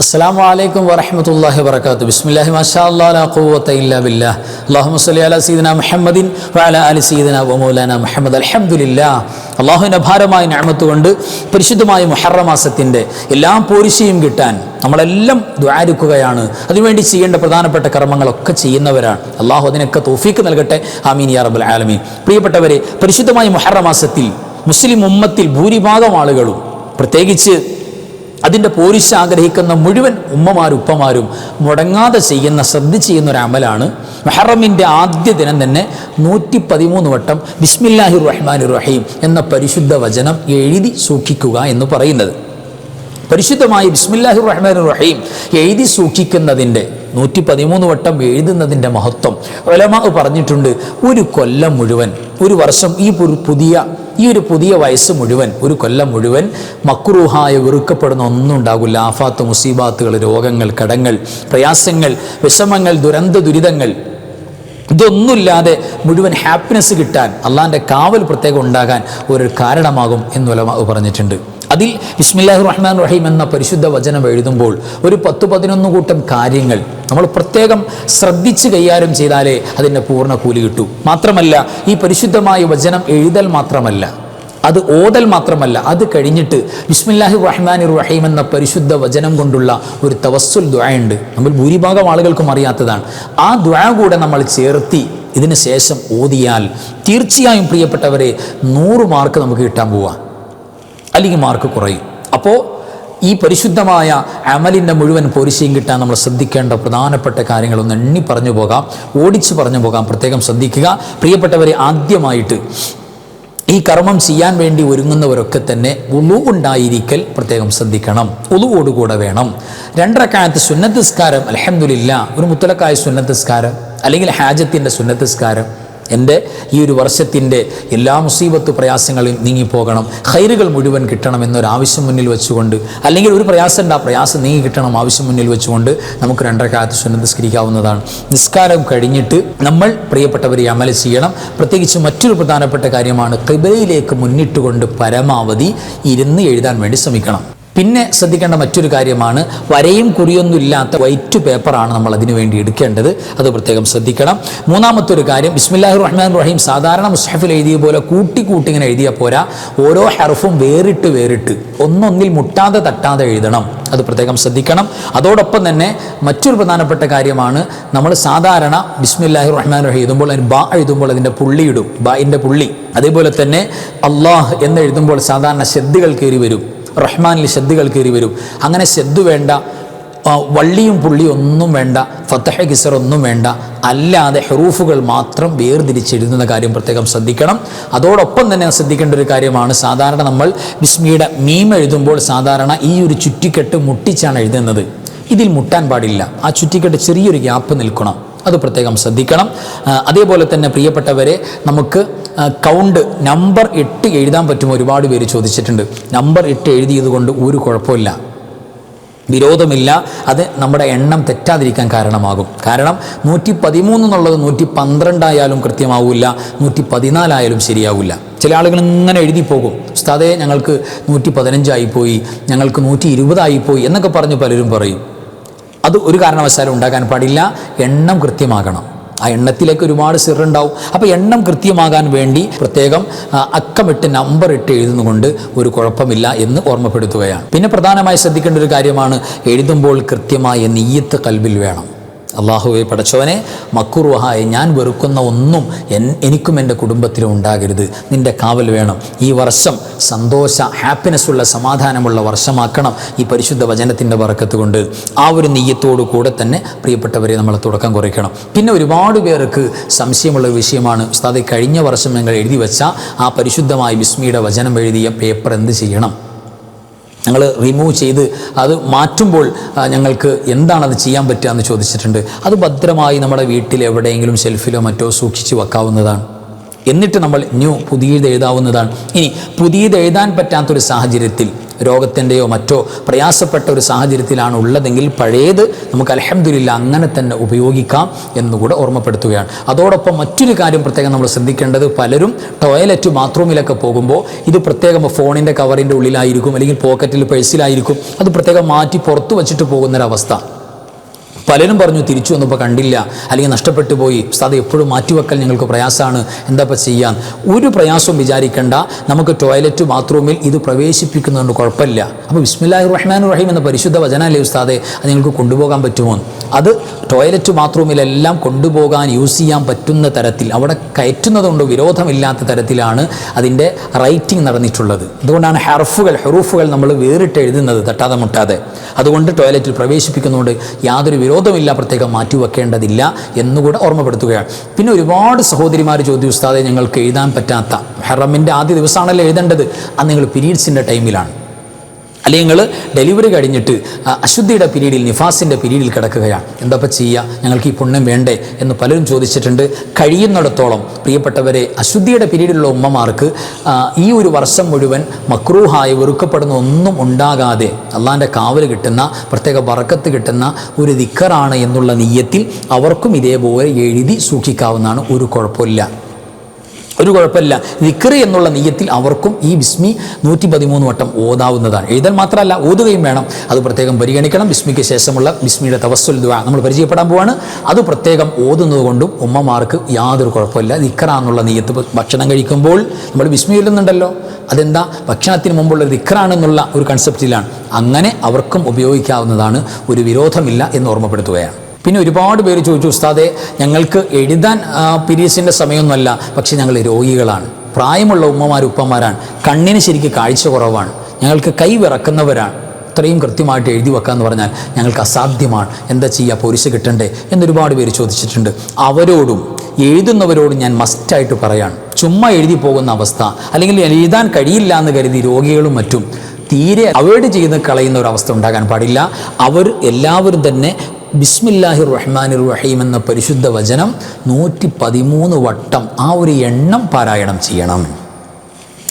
അസ്സലാമു അലൈക്കും വറഹ്മത്തുള്ളാഹി വബറകാതുഹു. ബിസ്മില്ലാഹി മാഷാ അല്ലാഹ് ലാ ഖുവത ഇല്ലാ ബില്ലാഹ്. അല്ലാഹുമ്മ സ്വല്ലി അലാ സയ്യിദിനാ മുഹമ്മദിൻ വഅലാ ആലി സയ്യിദിനാ വമൗലാനാ മുഹമ്മദ്. അൽഹംദുലില്ലാഹ്. അല്ലാഹുവിൻ്റെ അപാരമായ നിഅമത്ത് കൊണ്ട് പരിശുദ്ധമായ മുഹറം മാസത്തിൻ്റെ എല്ലാ പോരിശയും കിട്ടാൻ നമ്മളെല്ലാം ദുആ എടുക്കുകയാണ്. അതിനുവേണ്ടി ചെയ്യേണ്ട പ്രധാനപ്പെട്ട കർമ്മങ്ങളൊക്കെ ചെയ്യുന്നവരാണ്. അല്ലാഹു അതിനൊക്കെ തൗഫീക്ക് നൽകട്ടെ. ആമീൻ യാ റബ്ബൽ ആലമീൻ. പ്രിയപ്പെട്ടവരെ, പരിശുദ്ധമായ മുഹറം മാസത്തിൽ മുസ്ലിം ഉമ്മത്തിൽ ഭൂരിഭാഗം ആളുകളും, പ്രത്യേകിച്ച് അതിൻ്റെ പോരിശ ആഗ്രഹിക്കുന്ന മുഴുവൻ ഉമ്മമാരും ഉപ്പമാരും മുടങ്ങാതെ ശ്രദ്ധിച്ച് ചെയ്യുന്ന ഒരു അമലാണ് മുഹറമിൻ്റെ ആദ്യ ദിനം തന്നെ 113 വട്ടം ബിസ്മില്ലാഹിർ റഹ്മാനിർ റഹീം എന്ന പരിശുദ്ധ വചനം എഴുതി സൂക്ഷിക്കുക എന്ന് പറയുന്നത്. പരിശുദ്ധമായി ബിസ്മില്ലാഹിർ റഹ്മാനിർ റഹീം എഴുതി സൂക്ഷിക്കുന്നതിൻ്റെ 113 വട്ടം എഴുതുന്നതിൻ്റെ മഹത്വം ഉലമാ പറഞ്ഞിട്ടുണ്ട്. ഒരു കൊല്ലം മുഴുവൻ, ഒരു വർഷം, ഈ ഒരു പുതിയ വയസ്സ് മുഴുവൻ, ഒരു കൊല്ലം മുഴുവൻ മക്രൂഹായ വെറുക്കപ്പെടുന്ന ഒന്നും ഉണ്ടാകില്ല. ആഫാത്ത്, മുസീബാത്തുകൾ, രോഗങ്ങൾ, കടങ്ങൾ, പ്രയാസങ്ങൾ, വിഷമങ്ങൾ, ദുരിതങ്ങൾ, ഇതൊന്നുമില്ലാതെ മുഴുവൻ ഹാപ്പിനെസ് കിട്ടാൻ അള്ളാഹിൻ്റെ കാവൽ പ്രത്യേകം ഉണ്ടാകാൻ ഒരു കാരണമാകും എന്ന് ഉലമാ പറഞ്ഞിട്ടുണ്ട്. അതിൽ ബിസ്മില്ലാഹിർ റഹ്മാനിർ റഹീം എന്ന പരിശുദ്ധ വചനം എഴുതുമ്പോൾ ഒരു 10-11 കൂട്ടം കാര്യങ്ങൾ നമ്മൾ പ്രത്യേകം ശ്രദ്ധിച്ച് കൈകാര്യം ചെയ്താലേ അതിൻ്റെ പൂർണ്ണ കൂലി കിട്ടൂ. മാത്രമല്ല, ഈ പരിശുദ്ധമായ വചനം എഴുതൽ മാത്രമല്ല, അത് ഓതൽ മാത്രമല്ല, അത് കഴിഞ്ഞിട്ട് ബിസ്മില്ലാഹിർ റഹ്മാനിർ റഹീം എന്ന പരിശുദ്ധ വചനം കൊണ്ടുള്ള ഒരു തവസ്സുൽ ദുആ ഉണ്ട്. നമ്മൾ ഭൂരിഭാഗം ആളുകൾക്കും അറിയാത്തതാണ്. ആ ദുആ കൂടെ നമ്മൾ ചേർത്തി ഇതിന് ശേഷം ഓതിയാൽ തീർച്ചയായും പ്രിയപ്പെട്ടവരെ 100 മാർക്ക് നമുക്ക് കിട്ടാൻ പോവാം, അല്ലെങ്കിൽ മാർക്ക് കുറയും. അപ്പോൾ ഈ പരിശുദ്ധമായ അമലിൻ്റെ മുഴുവൻ പോരിശയും കിട്ടാൻ നമ്മൾ ശ്രദ്ധിക്കേണ്ട പ്രധാനപ്പെട്ട കാര്യങ്ങളൊന്ന് എണ്ണി പറഞ്ഞു പോകാം, ഓടിച്ച് പറഞ്ഞു പോകാം. പ്രത്യേകം ശ്രദ്ധിക്കുക പ്രിയപ്പെട്ടവരെ. ആദ്യമായിട്ട് ഈ കർമ്മം ചെയ്യാൻ വേണ്ടി ഒരുങ്ങുന്നവരൊക്കെ തന്നെ വുളു ഉണ്ടായിരിക്കൽ പ്രത്യേകം ശ്രദ്ധിക്കണം. വുളുവോടുകൂടെ വേണം. 2 റക്അത്ത് സുന്നത്ത് നിസ്കാരം, അൽഹംദുലില്ലാഹ്, ഒരു മുത്തലക്കായ സുന്നത്ത് നിസ്കാരം അല്ലെങ്കിൽ ഹാജത്തിൻ്റെ സുന്നത്ത് നിസ്കാരം. എൻ്റെ ഈ ഒരു വർഷത്തിൻ്റെ എല്ലാ മുസീബത്ത് പ്രയാസങ്ങളും നീങ്ങിപ്പോകണം, ഖൈറുകൾ മുഴുവൻ കിട്ടണം എന്നൊരാവശ്യം മുന്നിൽ വെച്ചുകൊണ്ട്, അല്ലെങ്കിൽ ഒരു പ്രയാസം ഉണ്ട്, ആ പ്രയാസം നീങ്ങി കിട്ടണം ആവശ്യം മുന്നിൽ വെച്ചുകൊണ്ട് നമുക്ക് 2 റക്അത്ത് സുന്നത്ത് നിസ്കരിക്കാവുന്നതാണ്. നിസ്കാരം കഴിഞ്ഞിട്ട് നമ്മൾ പ്രിയപ്പെട്ടവരെ അമൽ ചെയ്യണം. പ്രത്യേകിച്ച് മറ്റൊരു പ്രധാനപ്പെട്ട കാര്യമാണ് ഖിബ്ലയിലേക്ക് മുന്നിട്ടുകൊണ്ട് പരമാവധി ഇരുന്ന് എഴുതാൻ വേണ്ടി ശ്രമിക്കണം. പിന്നെ ശ്രദ്ധിക്കേണ്ട മറ്റൊരു കാര്യമാണ് വരയും കുറിയൊന്നും ഇല്ലാത്ത വൈറ്റ് പേപ്പറാണ് നമ്മൾ അതിനു വേണ്ടി എടുക്കേണ്ടത്. അത് പ്രത്യേകം ശ്രദ്ധിക്കണം. മൂന്നാമത്തെ ഒരു കാര്യം, ബിസ്മില്ലാഹിർ റഹ്മാനിർ റഹീം സാധാരണ മുസ്ഹഫിൽ എഴുതിയ പോലെ കൂട്ടി ഇങ്ങനെ എഴുതിയാൽ പോരാ. ഓരോ ഹർഫും വേറിട്ട് ഒന്നൊന്നിൽ മുട്ടാതെ തട്ടാതെ എഴുതണം. അത് പ്രത്യേകം ശ്രദ്ധിക്കണം. അതോടൊപ്പം തന്നെ മറ്റൊരു പ്രധാനപ്പെട്ട കാര്യമാണ്, നമ്മൾ സാധാരണ ബിസ്മില്ലാഹിർ റഹ്മാനിർ റഹീം എഴുതുമ്പോൾ അതിന് ബാ എഴുതുമ്പോൾ അതിൻ്റെ പുള്ളി ഇടും, ബായിൻ്റെ പുള്ളി. അതേപോലെ തന്നെ അള്ളാഹ് എന്ന് എഴുതുമ്പോൾ സാധാരണ ശദ്ദുകൾ കയറി വരും, റഹ്മാനിൽ ശദ്ദുകൾ കയറി വരും. അങ്ങനെ ശദ്ദു വേണ്ട, വള്ളിയും പുള്ളിയും ഒന്നും വേണ്ട, ഫത്തഹ കിസർ ഒന്നും വേണ്ട, അല്ലാതെ ഹുറൂഫുകൾ മാത്രം വേർതിരിച്ചെഴുതുന്ന കാര്യം പ്രത്യേകം ശ്രദ്ധിക്കണം. അതോടൊപ്പം തന്നെ ശ്രദ്ധിക്കേണ്ട ഒരു കാര്യമാണ്, സാധാരണ നമ്മൾ ബിസ്മിയുടെ മീം എഴുതുമ്പോൾ സാധാരണ ഈ ഒരു ചുറ്റിക്കെട്ട് മുട്ടിച്ചാണ് എഴുതുന്നത്. ഇതിൽ മുട്ടാൻ പാടില്ല. ആ ചുറ്റിക്കെട്ട് ചെറിയൊരു ഗ്യാപ്പ് നിൽക്കണം. അത് പ്രത്യേകം ശ്രദ്ധിക്കണം. അതേപോലെ തന്നെ പ്രിയപ്പെട്ടവരെ, നമുക്ക് കൗണ്ട് നമ്പർ 8 എഴുതാൻ പറ്റുമോ? ഒരുപാട് പേര് ചോദിച്ചിട്ടുണ്ട്. നമ്പർ 8 എഴുതിയത് കൊണ്ട് ഒരു കുഴപ്പമില്ല, വിരോധമില്ല. അത് നമ്മുടെ എണ്ണം തെറ്റാതിരിക്കാൻ കാരണമാകും. കാരണം 113 എന്നുള്ളത് 112 ആയാലും കൃത്യമാവില്ല, 114 ആയാലും ശരിയാവില്ല. ചില ആളുകൾ ഇങ്ങനെ എഴുതി പോകും, ഉസ്താദേ ഞങ്ങൾക്ക് 115 ആയിപ്പോയി, ഞങ്ങൾക്ക് 120 ആയിപ്പോയി എന്നൊക്കെ പറഞ്ഞ് പലരും പറയും. അത് ഒരു കാരണവശാലും ഉണ്ടാകാൻ പാടില്ല. എണ്ണം കൃത്യമാകണം. ആ എണ്ണത്തിലേക്ക് ഒരുപാട് സിറുണ്ടാവും. അപ്പോൾ എണ്ണം കൃത്യമാകാൻ വേണ്ടി പ്രത്യേകം അക്കമിട്ട് നമ്പർ 8 എഴുതുന്നതുകൊണ്ട് ഒരു കുഴപ്പമില്ല എന്ന് ഓർമ്മപ്പെടുത്തുകയാണ്. പിന്നെ പ്രധാനമായി ശ്രദ്ധിക്കേണ്ട ഒരു കാര്യമാണ്, എഴുതുമ്പോൾ കൃത്യമായ നിയ്യത്ത് കൽബിൽ വേണം. അള്ളാഹുവെ പടച്ചവനെ, മക്രൂഹായ ഞാൻ വെറുക്കുന്ന ഒന്നും എനിക്കും എൻ്റെ കുടുംബത്തിലും ഉണ്ടാകരുത്, നിൻ്റെ കാവൽ വേണം. ഈ വർഷം സന്തോഷ ഹാപ്പിനെസ്സുള്ള സമാധാനമുള്ള വർഷമാക്കണം ഈ പരിശുദ്ധ വചനത്തിൻ്റെ ബറക്കത്ത് കൊണ്ട്. ആ ഒരു നിയ്യത്തോടു കൂടെ തന്നെ പ്രിയപ്പെട്ടവരെ നമ്മൾ തുടക്കം കുറിക്കണം. പിന്നെ ഒരുപാട് പേർക്ക് സംശയമുള്ള വിഷയമാണ്, ഉസ്താദേ കഴിഞ്ഞ വർഷം ഞങ്ങൾ എഴുതി വെച്ച ആ പരിശുദ്ധമായ ബിസ്മിയുടെ വചനം എഴുതിയ പേപ്പർ എന്ത് ചെയ്യണം? ഞങ്ങൾ റിമൂവ് ചെയ്ത് അത് മാറ്റുമ്പോൾ ഞങ്ങൾക്ക് എന്താണത് ചെയ്യാൻ പറ്റുക എന്ന് ചോദിച്ചിട്ടുണ്ട്. അത് ഭദ്രമായി നമ്മുടെ വീട്ടിൽ എവിടെയെങ്കിലും ഷെൽഫിലോ മറ്റോ സൂക്ഷിച്ച് വെക്കാവുന്നതാണ്. എന്നിട്ട് നമ്മൾ പുതിയത് എഴുതാവുന്നതാണ്. ഇനി പുതിയത് എഴുതാൻ പറ്റാത്തൊരു സാഹചര്യത്തിൽ രോഗത്തിൻ്റെയോ മറ്റോ പ്രയാസപ്പെട്ട ഒരു സാഹചര്യത്തിലാണ് ഉള്ളതെങ്കിൽ പഴയത് നമുക്ക് അൽഹംദുലില്ലാ അങ്ങനെ തന്നെ ഉപയോഗിക്കാം എന്നുകൂടെ ഓർമ്മപ്പെടുത്തുകയാണ്. അതോടൊപ്പം മറ്റൊരു കാര്യം പ്രത്യേകം നമ്മൾ ശ്രദ്ധിക്കേണ്ടത്, പലരും ടോയ്ലറ്റ് ബാത്റൂമിലൊക്കെ പോകുമ്പോൾ ഇത് പ്രത്യേകം ഫോണിൻ്റെ കവറിൻ്റെ ഉള്ളിലായിരിക്കും, അല്ലെങ്കിൽ പോക്കറ്റിൽ പേഴ്സിലായിരിക്കും, അത് പ്രത്യേകം മാറ്റി പുറത്തു വച്ചിട്ട് പോകുന്നൊരവസ്ഥ. പലരും പറഞ്ഞു തിരിച്ചു വന്നപ്പോൾ കണ്ടില്ല, അല്ലെങ്കിൽ നഷ്ടപ്പെട്ടു പോയി, ഉസ്താദ് എപ്പോഴും മാറ്റിവെക്കൽ ഞങ്ങൾക്ക് പ്രയാസമാണ്, എന്താ ഇപ്പം ചെയ്യാൻ? ഒരു പ്രയാസവും വിചാരിക്കേണ്ട. നമുക്ക് ടോയ്ലറ്റ് ബാത്റൂമിൽ ഇത് പ്രവേശിപ്പിക്കുന്നതുകൊണ്ട് കുഴപ്പമില്ല. അപ്പോൾ ബിസ്മില്ലാഹിർ റഹ്മാനിർ റഹീം എന്ന പരിശുദ്ധ വചനമല്ലേ ഉസ്താദെ, അത് നിങ്ങൾക്ക് കൊണ്ടുപോകാൻ പറ്റുമോ? അത് ടോയ്ലറ്റ് ബാത്റൂമിലെല്ലാം കൊണ്ടുപോകാൻ യൂസ് ചെയ്യാൻ പറ്റുന്ന തരത്തിൽ, അവിടെ കയറ്റുന്നതുകൊണ്ട് വിരോധമില്ലാത്ത തരത്തിലാണ് അതിൻ്റെ റൈറ്റിംഗ് നടന്നിട്ടുള്ളത്. അതുകൊണ്ടാണ് ഹെറൂഫുകൾ നമ്മൾ വേറിട്ട് എഴുതുന്നത് തട്ടാതെ മുട്ടാതെ. അതുകൊണ്ട് ടോയ്ലറ്റിൽ പ്രവേശിപ്പിക്കുന്നതുകൊണ്ട് യാതൊരു വിരോധമില്ല, പ്രത്യേകം മാറ്റിവെക്കേണ്ടതില്ല എന്നുകൂടെ ഓർമ്മപ്പെടുത്തുകയാണ്. പിന്നെ ഒരുപാട് സഹോദരിമാർ ചോദിച്ചു, ഉസ്താദെ ഞങ്ങൾക്ക് എഴുതാൻ പറ്റാത്ത, മുഹറമിൻ്റെ ആദ്യ ദിവസമാണല്ലോ എഴുതേണ്ടത്, അത് നിങ്ങൾ പീരീഡ്സിൻ്റെ ടൈമിലാണ്, അല്ലെങ്കിൽ നിങ്ങൾ ഡെലിവറി കഴിഞ്ഞിട്ട് അശുദ്ധിയുടെ പീരീഡിൽ, നിഫാസിൻ്റെ പീരീഡിൽ കിടക്കുകയാണ്, എന്താ ചെയ്യുക, ഞങ്ങൾക്ക് ഈ പുണ്യം വേണ്ടേ എന്ന് പലരും ചോദിച്ചിട്ടുണ്ട്. കഴിയുന്നിടത്തോളം പ്രിയപ്പെട്ടവരെ, അശുദ്ധിയുടെ പീരീഡിലുള്ള ഉമ്മമാർക്ക് ഈ ഒരു വർഷം മുഴുവൻ മക്രൂഹായി വെറുക്കപ്പെടുന്ന ഒന്നും ഉണ്ടാകാതെ അള്ളാൻ്റെ കാവൽ കിട്ടുന്ന, പ്രത്യേക ബറക്കത്ത് കിട്ടുന്ന ഒരു ദിക്കറാണ് എന്നുള്ള നിയ്യത്തിൽ അവർക്കും ഇതേപോലെ എഴുതി സൂക്ഷിക്കാവുന്നതാണ്. ഒരു കുഴപ്പമില്ല. ദിക്റ് എന്നുള്ള നിയ്യത്തിൽ അവർക്കും ഈ ബിസ്മി 113 വട്ടം ഓതാവുന്നതാണ്. എഴുതൽ മാത്രമല്ല, ഓതുകയും വേണം. അത് പ്രത്യേകം പരിഗണിക്കണം. ബിസ്മിക്ക് ശേഷമുള്ള ബിസ്മിയുടെ തവസ്സുൽ ദുആ നമ്മൾ പരിചയപ്പെടാൻ പോവാണ്. അത് പ്രത്യേകം ഓതുന്നത് കൊണ്ടും ഉമ്മമാർക്ക് യാതൊരു കുഴപ്പമില്ല. ദിക്റാന്നുള്ള നിയ്യത്ത്, ഭക്ഷണം കഴിക്കുമ്പോൾ നമ്മൾ ബിസ്മി ചൊല്ലുന്നുണ്ടല്ലോ, അതെന്താ, ഭക്ഷണത്തിന് മുമ്പുള്ള ദിക്റാണെന്നുള്ള ഒരു കൺസെപ്റ്റിലാണ്. അങ്ങനെ അവർക്കും ഉപയോഗിക്കാവുന്നതാണ്, ഒരു വിരോധമില്ല എന്ന് ഓർമ്മപ്പെടുത്തുകയാണ്. പിന്നെ ഒരുപാട് പേര് ചോദിച്ചു, ഉസ്താദെ ഞങ്ങൾക്ക് എഴുതാൻ പീരീഡ്സിൻ്റെ സമയമൊന്നുമല്ല, പക്ഷേ ഞങ്ങൾ രോഗികളാണ്, പ്രായമുള്ള ഉപ്പമാരാണ്, കണ്ണിന് ശരിക്ക് കാഴ്ച കുറവാണ്, ഞങ്ങൾക്ക് കൈ വിറക്കുന്നവരാണ്, ഇത്രയും കൃത്യമായിട്ട് എഴുതി വെക്കാമെന്ന് പറഞ്ഞാൽ ഞങ്ങൾക്ക് അസാധ്യമാണ്, എന്താ ചെയ്യുക, പോലീസ് കിട്ടണ്ടേ എന്നൊരുപാട് പേര് ചോദിച്ചിട്ടുണ്ട്. അവരോടും എഴുതുന്നവരോടും ഞാൻ മസ്റ്റായിട്ട് പറയാണ്, ചുമ്മാ എഴുതി പോകുന്ന അവസ്ഥ, അല്ലെങ്കിൽ എഴുതാൻ കഴിയില്ല എന്ന് കരുതി രോഗികളും മറ്റും തീരെ അവോയ്ഡ് ചെയ്ത് കളയുന്ന ഒരു അവസ്ഥ ഉണ്ടാകാൻ പാടില്ല. അവർ എല്ലാവരും തന്നെ ബിസ്മില്ലാഹിർ റഹ്മാനിർ റഹീം എന്ന പരിശുദ്ധ വചനം 113 വട്ടം ആ ഒരു എണ്ണം പാരായണം ചെയ്യണം.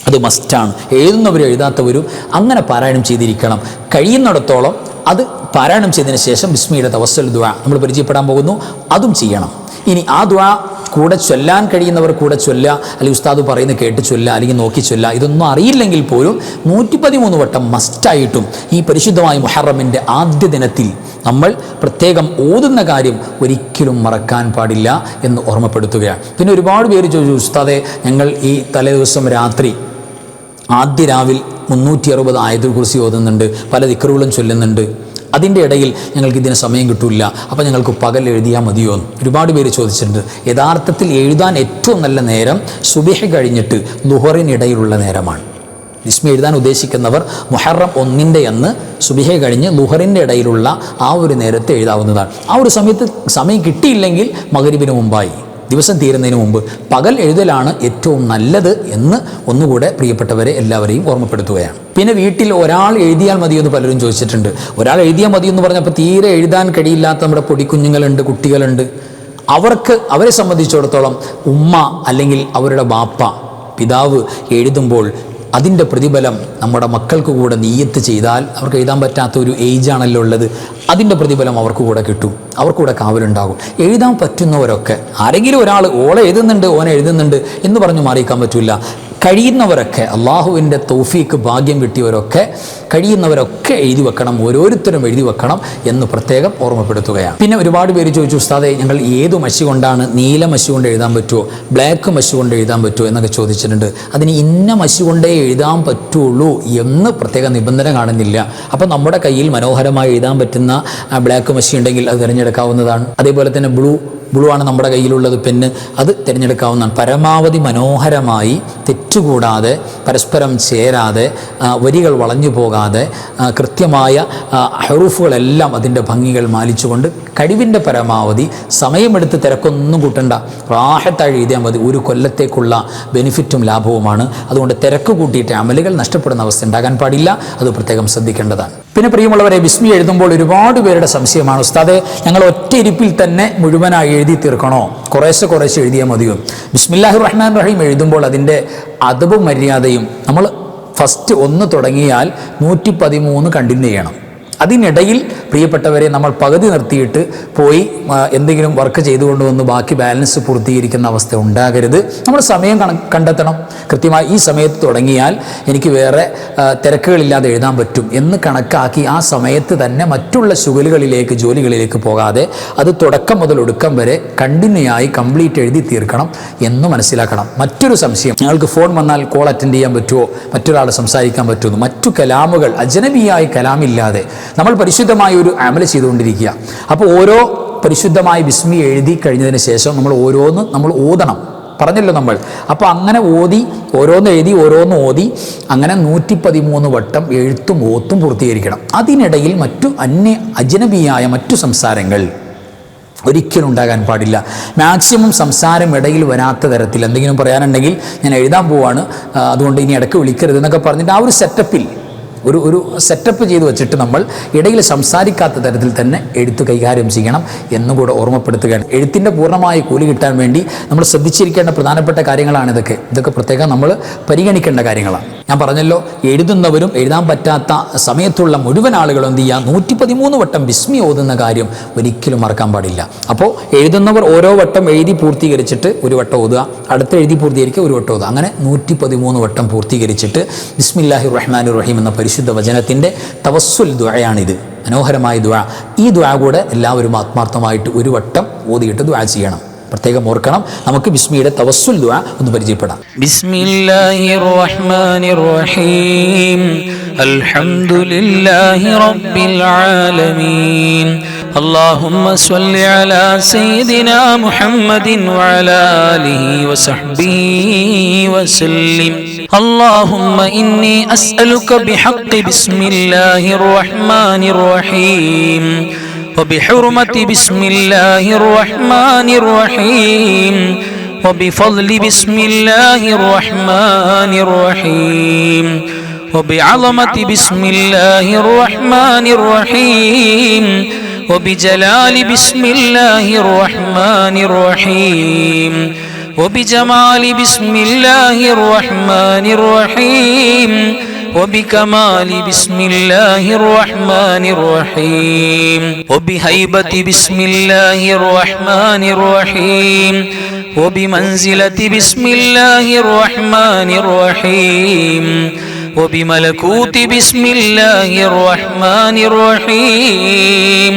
അത് മസ്റ്റാണ്. എഴുതുന്നവരും എഴുതാത്തവരും അങ്ങനെ പാരായണം ചെയ്തിരിക്കണം. കഴിയുന്നിടത്തോളം അത് പാരായണം ചെയ്തതിന് ശേഷം ബിസ്മിയുടെ തവസ്സുൽ ദുആ നമ്മൾ പരിചയപ്പെടാൻ പോകുന്നു, അതും ചെയ്യണം. ഇനി ആ ദുആ കൂടെ ചൊല്ലാൻ കഴിയുന്നവർ കൂടെ ചൊല്ലുക, അല്ലെങ്കിൽ ഉസ്താദ് പറയുന്നത് കേട്ട് ചൊല്ലുക, അല്ലെങ്കിൽ നോക്കി ചൊല്ലുക. ഇതൊന്നും അറിയില്ലെങ്കിൽ പോലും 113 വട്ടം മസ്റ്റായിട്ടും ഈ പരിശുദ്ധമായ മുഹറമിൻ്റെ ആദ്യ ദിനത്തിൽ നമ്മൾ പ്രത്യേകം ഓതുന്ന കാര്യം ഒരിക്കലും മറക്കാൻ പാടില്ല എന്ന് ഓർമ്മപ്പെടുത്തുകയാണ്. പിന്നെ ഒരുപാട് പേര് ചോദിച്ചു, ഉസ്താദെ ഞങ്ങൾ ഈ തലേദിവസം രാത്രി ആദ്യ രാവിൽ 360 ആയത്തുൽ കുർസി ഓതുന്നുണ്ട്, പല ദിക്റുകളും ചൊല്ലുന്നുണ്ട്, അതിൻ്റെ ഇടയിൽ ഞങ്ങൾക്ക് ഇതിന് സമയം കിട്ടില്ല, അപ്പോൾ ഞങ്ങൾക്ക് പകൽ എഴുതിയാൽ മതിയോ എന്ന് ഒരുപാട് പേര് ചോദിച്ചിട്ടുണ്ട്. യഥാർത്ഥത്തിൽ എഴുതാൻ ഏറ്റവും നല്ല നേരം സുബഹി കഴിഞ്ഞിട്ട് ളുഹറിനിടയിലുള്ള നേരമാണ്. ബിസ്മി എഴുതാൻ ഉദ്ദേശിക്കുന്നവർ മുഹറം 1 അന്ന് സുബഹി കഴിഞ്ഞ് ളുഹറിൻ്റെ ഇടയിലുള്ള ആ ഒരു നേരത്തെ എഴുതാവുന്നതാണ്. ആ ഒരു സമയം കിട്ടിയില്ലെങ്കിൽ മഗ്‌രിബിന് മുമ്പായി, ദിവസം തീരുന്നതിന് മുമ്പ് പകൽ എഴുതലാണ് ഏറ്റവും നല്ലത് എന്ന് ഒന്നുകൂടെ പ്രിയപ്പെട്ടവരെ എല്ലാവരെയും ഓർമ്മപ്പെടുത്തുകയാണ്. പിന്നെ വീട്ടിൽ ഒരാൾ എഴുതിയാൽ മതിയെന്ന് പലരും ചോദിച്ചിട്ടുണ്ട്. ഒരാൾ എഴുതിയാൽ മതിയെന്ന് പറഞ്ഞപ്പോൾ തീരെ എഴുതാൻ കഴിയില്ലാത്ത നമ്മുടെ പൊടിക്കുഞ്ഞുങ്ങളുണ്ട്, കുട്ടികളുണ്ട്. അവരെ സംബന്ധിച്ചിടത്തോളം ഉമ്മ അല്ലെങ്കിൽ അവരുടെ ബാപ്പ, പിതാവ് എഴുതുമ്പോൾ അതിൻ്റെ പ്രതിഫലം നമ്മുടെ മക്കൾക്ക് കൂടെ നിയ്യത്ത് ചെയ്താൽ, അവർക്ക് എഴുതാൻ പറ്റാത്ത ഒരു ഏജാണല്ലോ ഉള്ളത്, അതിൻ്റെ പ്രതിഫലം അവർക്ക് കൂടെ കിട്ടും, അവർക്ക് കൂടെ കാവലുണ്ടാകും. എഴുതാൻ പറ്റുന്നവരൊക്കെ, ആരെങ്കിലും ഒരാൾ ഓളെ എഴുതുന്നുണ്ട് ഓനെ എഴുതുന്നുണ്ട് എന്ന് പറഞ്ഞു മാറിയിക്കാൻ പറ്റില്ല. കഴിയുന്നവരൊക്കെ, അള്ളാഹുവിൻ്റെ തൗഫീക്ക് ഭാഗ്യം കിട്ടിയവരൊക്കെ, കഴിയുന്നവരൊക്കെ എഴുതി വെക്കണം, ഓരോരുത്തരും എഴുതി വെക്കണം എന്ന് പ്രത്യേകം ഓർമ്മപ്പെടുത്തുകയാണ്. പിന്നെ ഒരുപാട് പേര് ചോദിച്ചു, ഉസ്താദെ ഞങ്ങൾ ഏത് മഷി കൊണ്ടാണ്, നീല മഷി കൊണ്ട് എഴുതാൻ പറ്റുമോ, ബ്ലാക്ക് മഷി കൊണ്ട് എഴുതാൻ പറ്റുമോ എന്നൊക്കെ ചോദിച്ചിട്ടുണ്ട്. അതിന് ഇന്ന മഷി കൊണ്ടേ എഴുതാൻ പറ്റുള്ളൂ എന്ന് പ്രത്യേക നിബന്ധന കാണുന്നില്ല. അപ്പം നമ്മുടെ കയ്യിൽ മനോഹരമായി എഴുതാൻ പറ്റുന്ന ബ്ലാക്ക് മഷി ഉണ്ടെങ്കിൽ അത് തിരഞ്ഞെടുക്കാവുന്നതാണ്. അതേപോലെ തന്നെ ബ്ലൂ ആണ് നമ്മുടെ കയ്യിലുള്ളത്, പെന്ന്, അത് തിരഞ്ഞെടുക്കാവുന്നതാണ്. പരമാവധി മനോഹരമായി, തെറ്റുകൂടാതെ, പരസ്പരം ചേരാതെ, വരികൾ വളഞ്ഞു പോകാതെ, കൃത്യമായ ഹറൂഫുകളെല്ലാം അതിൻ്റെ ഭംഗികൾ മാനിച്ചുകൊണ്ട് കഴിവിൻ്റെ പരമാവധി സമയമെടുത്ത് തിരക്കൊന്നും കൂട്ടണ്ട, റാഹത്തായി എഴുതിയാൽ മതി. ഒരു കൊല്ലത്തേക്കുള്ള ബെനിഫിറ്റും ലാഭവുമാണ്. അതുകൊണ്ട് തിരക്ക് കൂട്ടിയിട്ട് അമലുകൾ നഷ്ടപ്പെടുന്ന അവസ്ഥ ഉണ്ടാകാൻ പാടില്ല, അത് പ്രത്യേകം ശ്രദ്ധിക്കേണ്ടതാണ്. പിന്നെ പ്രിയമുള്ളവരെ, ബിസ്മി എഴുതുമ്പോൾ ഒരുപാട് പേരുടെ സംശയമാണ്, ഉസ്താദെ ഞങ്ങൾ ഒറ്റ ഇരിപ്പിൽ തന്നെ മുഴുവനായി എഴുതി തീർക്കണോ, കുറേശ്ശെ എഴുതിയാൽ മതിയോ? ബിസ്മില്ലാഹിർ റഹ്മാനിർ റഹീം എഴുതുമ്പോൾ അതിൻ്റെ അദബും മര്യാദയും നമ്മൾ ഫസ്റ്റ് 1 തുടങ്ങിയാൽ 113 കണ്ടിന്യൂ ചെയ്യണം. അതിനിടയിൽ പ്രിയപ്പെട്ടവരെ നമ്മൾ പകുതി നിർത്തിയിട്ട് പോയി എന്തെങ്കിലും വർക്ക് ചെയ്തുകൊണ്ട് വന്ന് ബാക്കി ബാലൻസ് പൂർത്തീകരിക്കുന്ന അവസ്ഥ ഉണ്ടാകരുത്. നമ്മൾ സമയം കണ്ടെത്തണം. കൃത്യമായി ഈ സമയത്ത് തുടങ്ങിയാൽ എനിക്ക് വേറെ തിരക്കുകളില്ലാതെ എഴുതാൻ പറ്റും എന്ന് കണക്കാക്കി ആ സമയത്ത് തന്നെ മറ്റുള്ള ജോലികളിലേക്ക് പോകാതെ അത് തുടക്കം മുതൽ ഒടുക്കം വരെ കണ്ടിന്യൂ ആയി കംപ്ലീറ്റ് എഴുതി തീർക്കണം എന്ന് മനസ്സിലാക്കണം. മറ്റൊരു സംശയം, ഞങ്ങൾക്ക് ഫോൺ വന്നാൽ കോൾ അറ്റൻഡ് ചെയ്യാൻ പറ്റുമോ, മറ്റൊരാൾ സംസാരിക്കാൻ പറ്റുമോ, മറ്റു കലാമുകൾ അജ്നബിയായി കലാമില്ലാതെ നമ്മൾ പരിശുദ്ധമായ ഒരു അമൽ ചെയ്തുകൊണ്ടിരിക്കുക. അപ്പോൾ ഓരോ പരിശുദ്ധമായി ബിസ്മി എഴുതി കഴിഞ്ഞതിന് ശേഷം നമ്മൾ ഓതണം, പറഞ്ഞല്ലോ നമ്മൾ. അപ്പോൾ അങ്ങനെ ഓരോന്ന് ഓതി അങ്ങനെ 113 വട്ടം എഴുത്തും ഓത്തും പൂർത്തീകരിക്കണം. അതിനിടയിൽ മറ്റു അജ്നബിയായ മറ്റു സംസാരങ്ങൾ ഒരിക്കലും ഉണ്ടാകാൻ പാടില്ല. മാക്സിമം സംസാരം ഇടയിൽ വരാത്ത തരത്തിൽ എന്തെങ്കിലും പറയാനുണ്ടെങ്കിൽ ഞാൻ എഴുതാൻ പോവാണ്, അതുകൊണ്ട് ഇനി ഇടയ്ക്ക് വിളിക്കരുത് എന്നൊക്കെ പറഞ്ഞിട്ട് ആ ഒരു സെറ്റപ്പിൽ ഒരു സെറ്റപ്പ് ചെയ്ത് വെച്ചിട്ട് നമ്മൾ ഇടയിൽ സംസാരിക്കാത്ത തരത്തിൽ തന്നെ എഴുത്ത് കൈകാര്യം ചെയ്യണം എന്നുകൂടെ ഓർമ്മപ്പെടുത്തുകയാണ്. എഴുത്തിൻ്റെ പൂർണ്ണമായ കൂലി കിട്ടാൻ വേണ്ടി നമ്മൾ ശ്രദ്ധിച്ചിരിക്കേണ്ട പ്രധാനപ്പെട്ട കാര്യങ്ങളാണ് ഇതൊക്കെ പ്രത്യേകം നമ്മൾ പരിഗണിക്കേണ്ട കാര്യങ്ങളാണ്. ഞാൻ പറഞ്ഞല്ലോ, എഴുതുന്നവരും എഴുതാൻ പറ്റാത്ത സമയത്തുള്ള മുഴുവൻ ആളുകളും എന്ത് ചെയ്യുക, 113 വട്ടം ബിസ്മി ഓതുന്ന കാര്യം ഒരിക്കലും മറക്കാൻ പാടില്ല. അപ്പോൾ എഴുതുന്നവർ ഓരോ വട്ടം എഴുതി പൂർത്തീകരിച്ചിട്ട് ഒരു വട്ടം ഓതുക, അടുത്ത എഴുതി പൂർത്തീകരിക്കുക, ഒരു വട്ടം ഓതുക, അങ്ങനെ 113 വട്ടം പൂർത്തീകരിച്ചിട്ട് ബിസ്മില്ലാഹിർ റഹ്മാനിർ റഹീം എന്ന പരിശുദ്ധ വചനത്തിൻ്റെ തവസ്സുൽ ദുആയാണിത്. മനോഹരമായ ദുആ. ഈ ദുആ കൂടെ എല്ലാവരും ആത്മാർത്ഥമായിട്ട് ഒരു വട്ടം ഓതിയിട്ട് ദുആ ചെയ്യണം. പ്രത്യേകം ഓർക്കണം. നമുക്ക് ബിസ്മിയുടെ തവസ്സുൽ ദുആ ഒന്ന് പരിചയപ്പെടാം. ബിസ്മില്ലാഹിർ റഹ്മാനിർ റഹീം അൽഹംദുലില്ലാഹി റബ്ബിൽ ആലമീൻ اللهم صل على سيدنا محمد وعلى آله وصحبه وسلم اللهم إني أسألك بحق بسم الله الرحمن الرحيم وبحرمة بسم الله الرحمن الرحيم وبفضل بسم الله الرحمن الرحيم وبعظمة بسم الله الرحمن الرحيم وبجلال بسم الله الرحمن الرحيم وبجمال بسم الله الرحمن الرحيم وبكمال بسم الله الرحمن الرحيم وبهيبة بسم الله الرحمن الرحيم وبمنزلة بسم الله الرحمن الرحيم وبملكوت بسم الله الرحمن الرحيم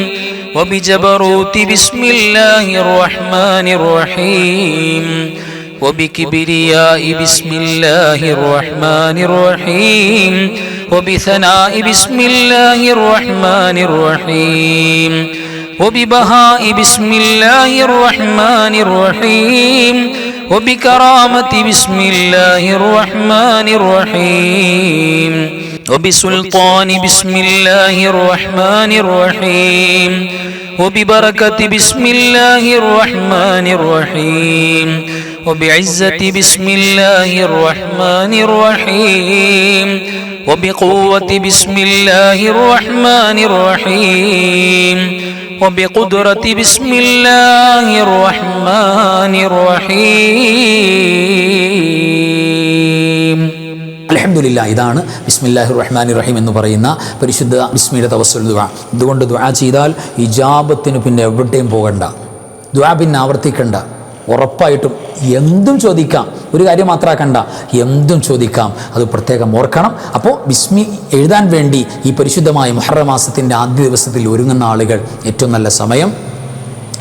وبجبروت بسم الله الرحمن الرحيم وبكبرياء بسم الله الرحمن الرحيم وبثناء بسم الله الرحمن الرحيم وببهاء بسم الله الرحمن الرحيم وبكرامة بسم الله الرحمن الرحيم وبسلطان بسم الله الرحمن الرحيم وببركة بسم الله الرحمن الرحيم وبعزة بسم الله الرحمن الرحيم وبقوة بسم الله الرحمن الرحيم وبقدرة بسم الله الرحمن الرحيم. അൽഹംദുലില്ലാ. ഇതാണ് ബിസ്മില്ലാഹിർ റഹ്മാനിർ റഹീം എന്ന് പറയുന്ന പരിശുദ്ധ ബിസ്മിയുടെ തവസ്സുൽ ദുആ. ഇതുകൊണ്ട് ദുആ ചെയ്താൽ ഇജാബത്തിന് പിന്നെ എവിടെയും പോകണ്ട, ദുആ പിന്നെ ആവർത്തിക്കണ്ട. ഉറപ്പായിട്ടും എന്തും ചോദിക്കാം, ഒരു കാര്യം മാത്രമാക്കണ്ട, എന്തും ചോദിക്കാം. അത് പ്രത്യേകം ഓർക്കണം. അപ്പോൾ ബിസ്മി എഴുതാൻ വേണ്ടി ഈ പരിശുദ്ധമായ മുഹറം മാസത്തിൻ്റെ ആദ്യ ദിവസത്തിൽ ഒരുങ്ങുന്ന ആളുകൾ ഏറ്റവും നല്ല സമയം,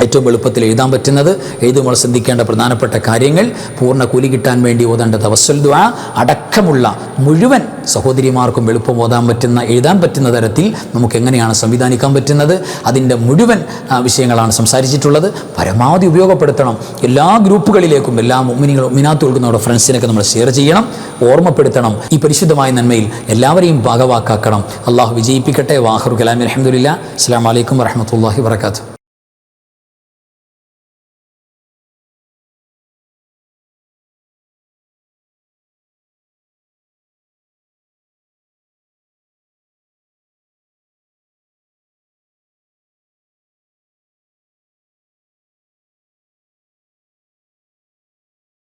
ഏറ്റവും എളുപ്പത്തിൽ എഴുതാൻ പറ്റുന്നത്, എഴുതുമ്പോൾ ശ്രദ്ധിക്കേണ്ട പ്രധാനപ്പെട്ട കാര്യങ്ങൾ, പൂർണ്ണ കൂലി കിട്ടാൻ വേണ്ടി ഓതേണ്ട തവസ്സുൽ ദുആ അടക്കമുള്ള മുഴുവൻ സഹോദരിമാർക്കും എളുപ്പം എഴുതാൻ പറ്റുന്ന തരത്തിൽ നമുക്ക് എങ്ങനെയാണ് സംവിധാനിക്കാൻ പറ്റുന്നത്, അതിൻ്റെ മുഴുവൻ വിഷയങ്ങളാണ് സംസാരിച്ചിട്ടുള്ളത്. പരമാവധി ഉപയോഗപ്പെടുത്തണം. എല്ലാ ഗ്രൂപ്പുകളിലേക്കും എല്ലാ മുഅ്മിനാത്തുകൾക്കും നമ്മുടെ ഫ്രണ്ട്സിനൊക്കെ നമ്മൾ ഷെയർ ചെയ്യണം, ഓർമ്മപ്പെടുത്തണം. ഈ പരിശുദ്ധമായ നന്മയിൽ എല്ലാവരെയും ഭാഗവാക്കാക്കണം. അള്ളാഹു വിജയിപ്പിക്കട്ടെ. വാഹിറു കലാമി അൽഹംദുലില്ലാ. അസ്സലാമു അലൈക്കും വറഹ്മത്തുള്ളാഹി വബറകാതുഹു.